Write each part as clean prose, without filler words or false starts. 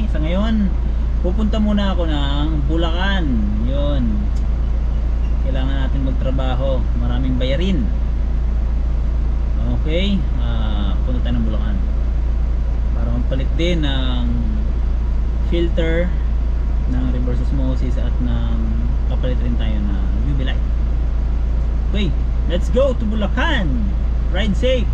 Sa ngayon, pupunta muna ako ng Bulacan. Yun. Kailangan natin magtrabaho. Maraming bayarin. Okay. Punta tayo ng Bulacan. Para magpalit din ng filter ng reverse osmosis at ng kapalit rin tayo ng UV light. Okay. Let's go to Bulacan. Ride safe.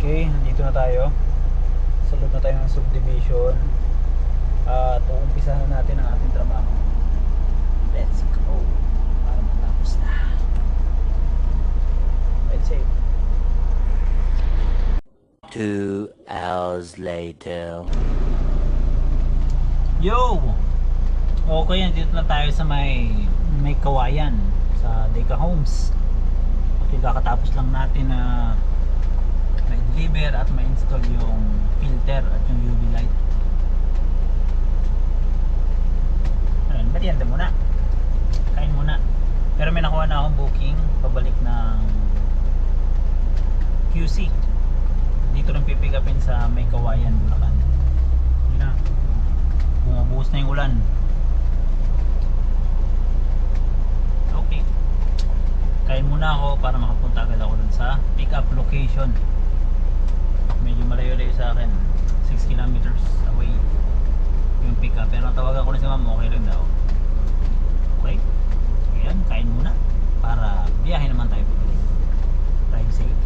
Okay, nandito na tayo. Sa loob na tayo ng subdivision. At umpisa na natin ang ating trabaho. Let's go. Para matapos na. Ride safe. 2 hours later. Yo! Okay, nandito na tayo sa may kawayan sa Deca Homes. Okay, kakatapos lang natin na deliver at ma-install yung filter at yung UV light. Ayun, merienda muna. Kain muna. Pero may nakuha na akong booking pabalik ng QC. Dito rin pipick upin sa may kawayan, Bulacan. Yun na. Bumubuhos na yung ulan. Okay. Kain muna ako para makapunta agad ako dun sa pick up location. Medyo malayo-layo sa akin, 6 kilometers away yung pick up. Pero tawagan ko na si ma'am, okay lang daw. Okay. Ayan, kain muna para biyahe naman tayo pabalik. Drive safe.